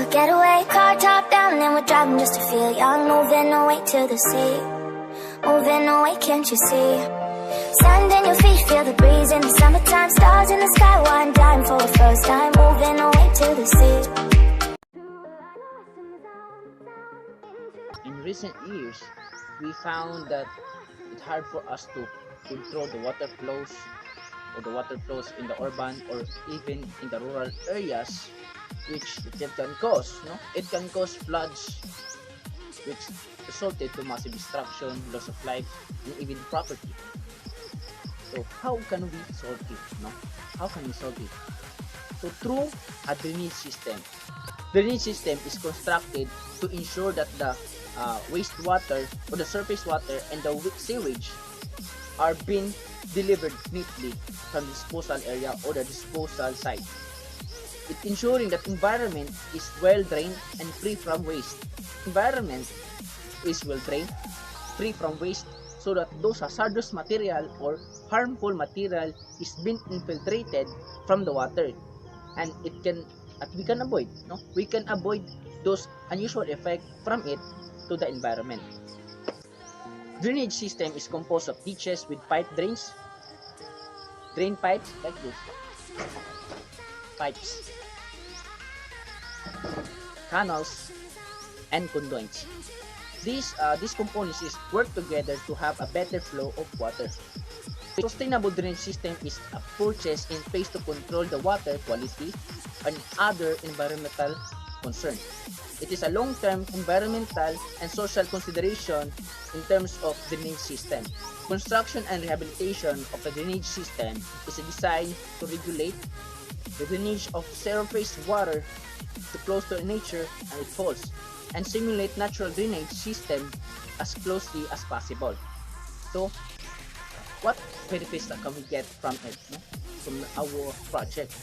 a getaway, car top down, and we're driving just to feel young. Moving away to the sea, moving away, can't you see? Sand in your feet, feel the breeze in the summertime. Stars in the sky, one dime for the first time. Moving away to the sea. In recent years, we found that it's hard for us to control the water flows in the urban or even in the rural areas, which it can cause. It can cause floods, which resulted to massive destruction, loss of life, and even property. So how can we solve it? How can we solve it? So through a drainage system. Drainage system is constructed to ensure that the wastewater or the surface water and the sewage are being delivered neatly from the disposal area or the disposal site. It ensuring that environment is well drained and free from waste. Environment is well drained, free from waste, so that those hazardous material or harmful material is being infiltrated from the water, and we can avoid those unusual effects from it to the environment. Drainage system is composed of ditches with pipe drains, drain pipes like this, pipes, canals, and conduits. These components work together to have a better flow of water. Sustainable drainage system is purchased in place to control the water quality and other environmental concerns. It is a long-term environmental and social consideration in terms of drainage system. Construction and rehabilitation of a drainage system is designed to regulate the drainage of surface water to close to nature and its falls, and simulate natural drainage system as closely as possible. So, what benefits can we get from it, from our project?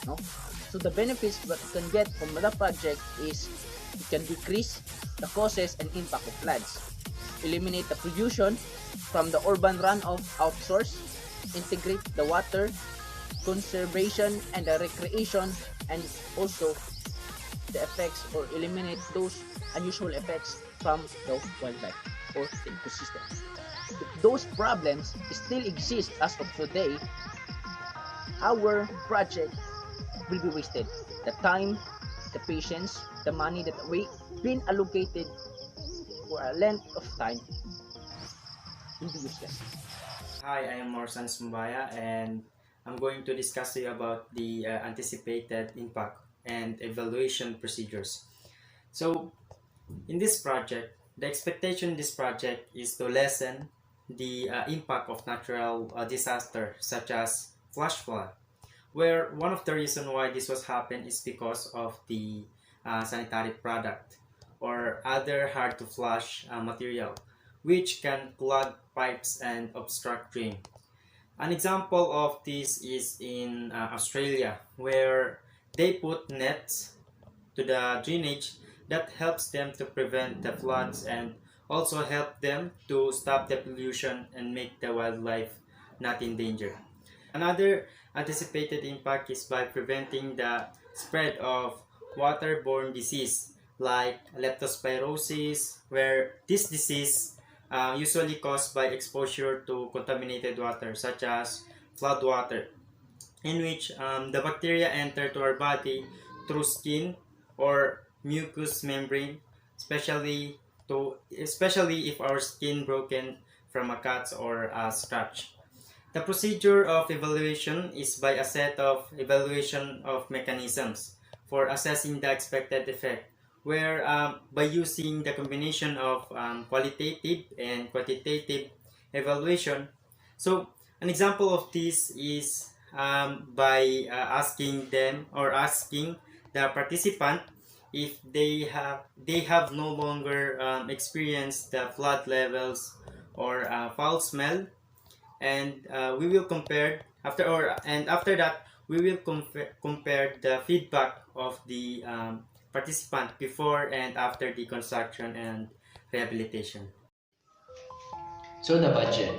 So the benefits that we can get from the project is it can decrease the causes and impact of floods, eliminate the pollution from the urban runoff outsource, integrate the water conservation and the recreation, and also the effects or eliminate those unusual effects from the wildlife or the ecosystem. If those problems still exist as of today, our project will be wasted. The time, the patience, the money that we been allocated for a length of time will be useless. Hi, I am Morsan Sumbaya, and I'm going to discuss to you about the anticipated impact and evaluation procedures. So, in this project, the expectation in this project is to lessen the impact of natural disaster such as flash flood, where one of the reasons why this was happened is because of the sanitary product or other hard to flush material which can clog pipes and obstruct drain. An example of this is in Australia, where they put nets to the drainage that helps them to prevent the floods and also help them to stop the pollution and make the wildlife not in danger. Another anticipated impact is by preventing the spread of waterborne disease like leptospirosis, where this disease usually caused by exposure to contaminated water such as flood water, in which the bacteria enter to our body through skin or mucous membrane, especially if our skin broken from a cut or a scratch. The procedure of evaluation is by a set of evaluation of mechanisms for assessing the expected effect, where by using the combination of qualitative and quantitative evaluation. So an example of this is by asking the participant if they have no longer experienced the flood levels or foul smell, and we will compare after that we will compare the feedback of the participant before and after the construction and rehabilitation. So the budget.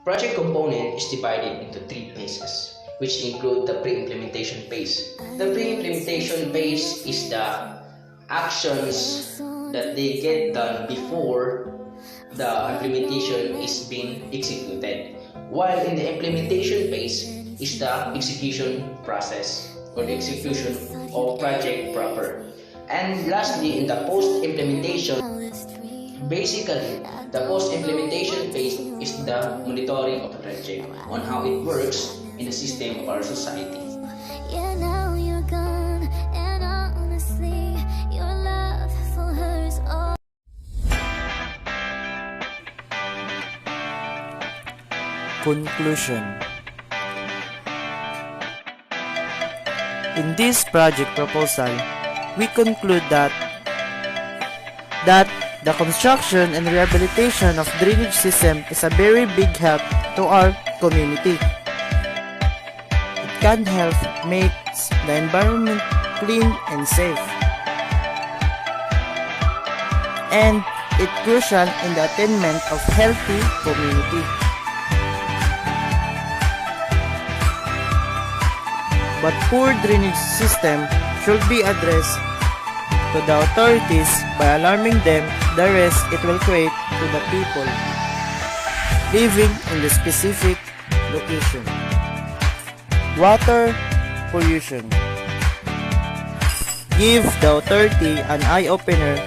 Project component is divided into 3 phases, which include the pre-implementation phase. The pre-implementation phase is the actions that they get done before the implementation is being executed. While in the implementation phase is the execution process or the execution of project proper. And lastly, in the post-implementation, basically, the post-implementation phase is the monitoring of the project on how it works in the system of our society. Yeah, now you're gone, and honestly, your love for her is all. Conclusion. In this project proposal, we conclude that the construction and rehabilitation of drainage system is a very big help to our community. It can help make the environment clean and safe. And it's crucial in the attainment of healthy community. But poor drainage system should be addressed to the authorities by alarming them the risk it will create to the people living in the specific location. Water pollution. Give the authority an eye-opener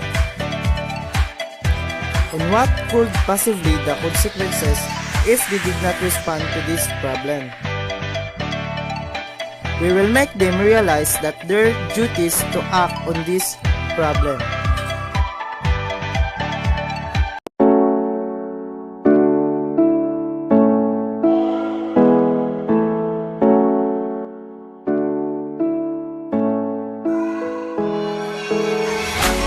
on what could possibly the consequences if they did not respond to this problem. We will make them realize that their duties to act on this problem.